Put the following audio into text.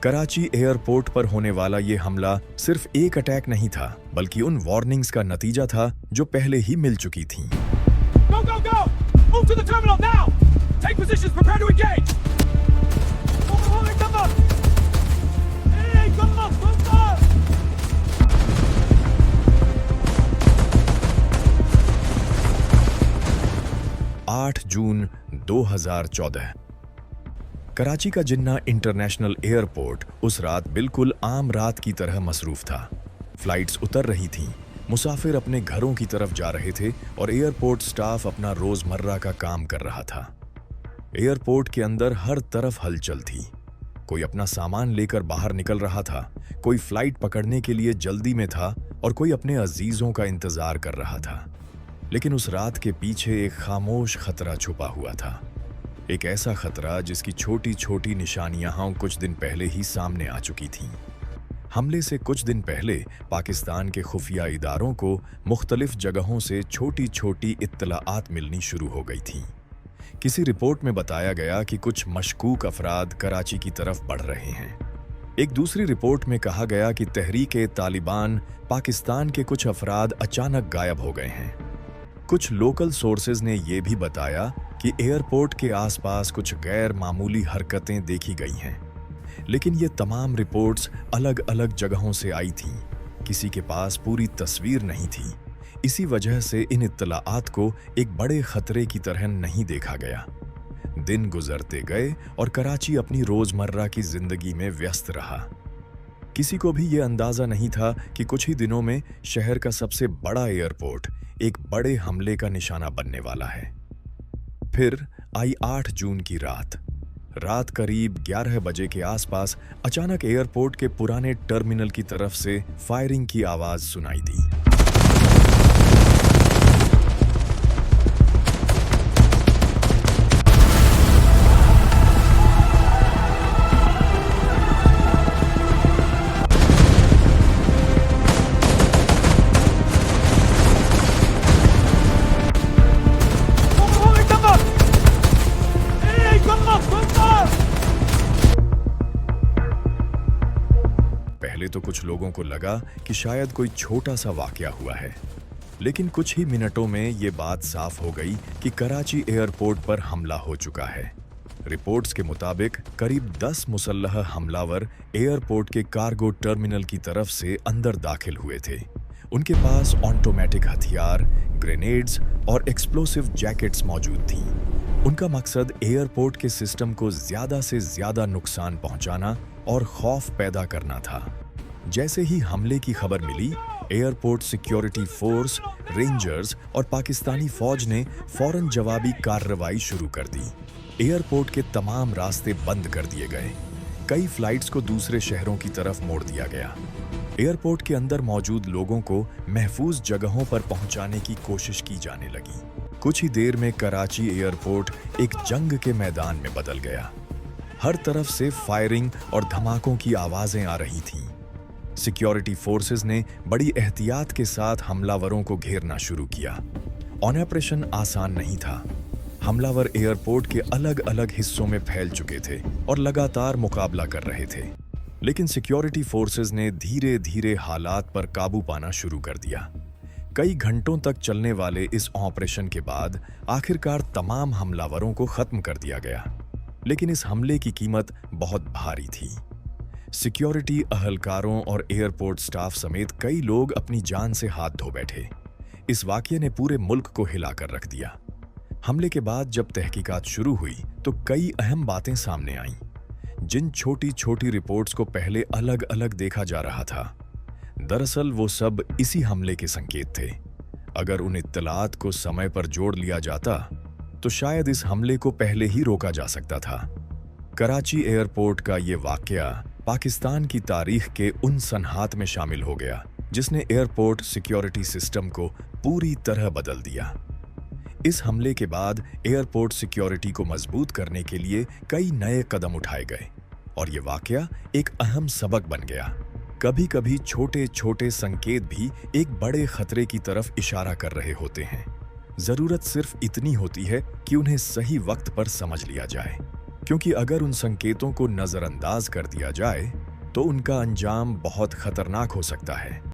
Karachi airport पर होने वाला ये हमला सिर्फ एक अटैक नहीं था, बल्कि उन वार्निंग्स का नतीजा था जो पहले ही मिल चुकी थीं। Go, go, go! Move to the terminal now! Take positions, prepare to engage! Come on! Hey, come on, come on! 8 जून 2014। कराची का जिन्ना इंटरनेशनल एयरपोर्ट उस रात बिल्कुल आम रात की तरह मसरूफ था। फ्लाइट्स उतर रही थीं, मुसाफिर अपने घरों की तरफ जा रहे थे और एयरपोर्ट स्टाफ अपना रोजमर्रा का काम कर रहा था। एयरपोर्ट के अंदर हर तरफ हलचल थी। कोई अपना सामान लेकर बाहर निकल रहा था, कोई फ्लाइट पकड़ने के लिए जल्दी में था और कोई अपने अजीजों का इंतजार कर रहा था। लेकिन उस रात के पीछे एक खामोश खतरा छुपा हुआ था। एक ऐसा खतरा जिसकी छोटी छोटी निशानियां कुछ दिन पहले ही सामने आ चुकी थीं। हमले से कुछ दिन पहले पाकिस्तान के खुफिया इदारों को मुख्तलिफ जगहों से छोटी छोटी इत्तलाआत मिलनी शुरू हो गई थीं। किसी रिपोर्ट में बताया गया कि कुछ मशकूक अफराद कराची की तरफ बढ़ रहे हैं। एक दूसरी रिपोर्ट में कहा गया कि तहरीक-ए-तालिबान पाकिस्तान के कुछ अफराद अचानक गायब हो गए हैं। कुछ लोकल सोर्सेज ने यह भी बताया कि एयरपोर्ट के आसपास कुछ गैर मामूली हरकतें देखी गई हैं। लेकिन ये तमाम रिपोर्ट्स अलग अलग जगहों से आई थीं। किसी के पास पूरी तस्वीर नहीं थी। इसी वजह से इन इत्तलाआत को एक बड़े खतरे की तरह नहीं देखा गया। दिन गुजरते गए और कराची अपनी रोजमर्रा की जिंदगी में व्यस्त रहा। किसी को भी ये अंदाजा नहीं था कि कुछ ही दिनों में शहर का सबसे बड़ा एयरपोर्ट एक बड़े हमले का निशाना बनने वाला है। फिर आई 8 जून की रात करीब 11 बजे के आसपास अचानक एयरपोर्ट के पुराने टर्मिनल की तरफ से फायरिंग की आवाज सुनाई दी। तो कुछ लोगों को लगा कि शायद कोई छोटा सा वाकया हुआ है, लेकिन कुछ ही मिनटों में ये बात साफ हो गई कि कराची एयरपोर्ट पर हमला हो चुका है। रिपोर्ट्स के मुताबिक करीब 10 मुसल्लह हमलावर एयरपोर्ट के कार्गो टर्मिनल की तरफ से अंदर दाखिल हुए थे। उनके पास ऑटोमेटिक हथियार, ग्रेनेड्स और एक्सप्लोसिव जैकेट्स मौजूद थीं। उनका मकसद एयरपोर्ट के सिस्टम को ज्यादा से ज्यादा नुकसान पहुंचाना और खौफ पैदा करना था। जैसे ही हमले की खबर मिली, एयरपोर्ट सिक्योरिटी फोर्स, रेंजर्स और पाकिस्तानी फौज ने फौरन जवाबी कार्रवाई शुरू कर दी। एयरपोर्ट के तमाम रास्ते बंद कर दिए गए। कई फ्लाइट्स को दूसरे शहरों की तरफ मोड़ दिया गया। एयरपोर्ट के अंदर मौजूद लोगों को महफूज जगहों पर पहुंचाने की कोशिश की जाने लगी। कुछ ही देर में कराची एयरपोर्ट एक जंग के मैदान में बदल गया। हर तरफ से फायरिंग और धमाकों की आवाजें आ रही थीं। सिक्योरिटी फोर्सेस ने बड़ी एहतियात के साथ हमलावरों को घेरना शुरू किया। ऑपरेशन आसान नहीं था। हमलावर एयरपोर्ट के अलग अलग हिस्सों में फैल चुके थे और लगातार मुकाबला कर रहे थे। लेकिन सिक्योरिटी फोर्सेस ने धीरे धीरे हालात पर काबू पाना शुरू कर दिया। कई घंटों तक चलने वाले इस ऑपरेशन के बाद आखिरकार तमाम हमलावरों को खत्म कर दिया गया। लेकिन इस हमले की कीमत बहुत भारी थी। सिक्योरिटी अहलकारों और एयरपोर्ट स्टाफ समेत कई लोग अपनी जान से हाथ धो बैठे। इस वाकये ने पूरे मुल्क को हिलाकर रख दिया। हमले के बाद जब तहकीकात शुरू हुई तो कई अहम बातें सामने आईं। जिन छोटी छोटी रिपोर्ट्स को पहले अलग अलग देखा जा रहा था, दरअसल वो सब इसी हमले के संकेत थे। अगर उन इत्तलात को समय पर जोड़ लिया जाता तो शायद इस हमले को पहले ही रोका जा सकता था। कराची एयरपोर्ट का ये वाकया पाकिस्तान की तारीख के उन सनहात में शामिल हो गया जिसने एयरपोर्ट सिक्योरिटी सिस्टम को पूरी तरह बदल दिया। इस हमले के बाद एयरपोर्ट सिक्योरिटी को मजबूत करने के लिए कई नए कदम उठाए गए और ये वाकया एक अहम सबक बन गया। कभी कभी छोटे छोटे संकेत भी एक बड़े खतरे की तरफ इशारा कर रहे होते हैं। जरूरत सिर्फ इतनी होती है कि उन्हें सही वक्त पर समझ लिया जाए। क्योंकि अगर उन संकेतों को नजरअंदाज कर दिया जाए तो उनका अंजाम बहुत खतरनाक हो सकता है।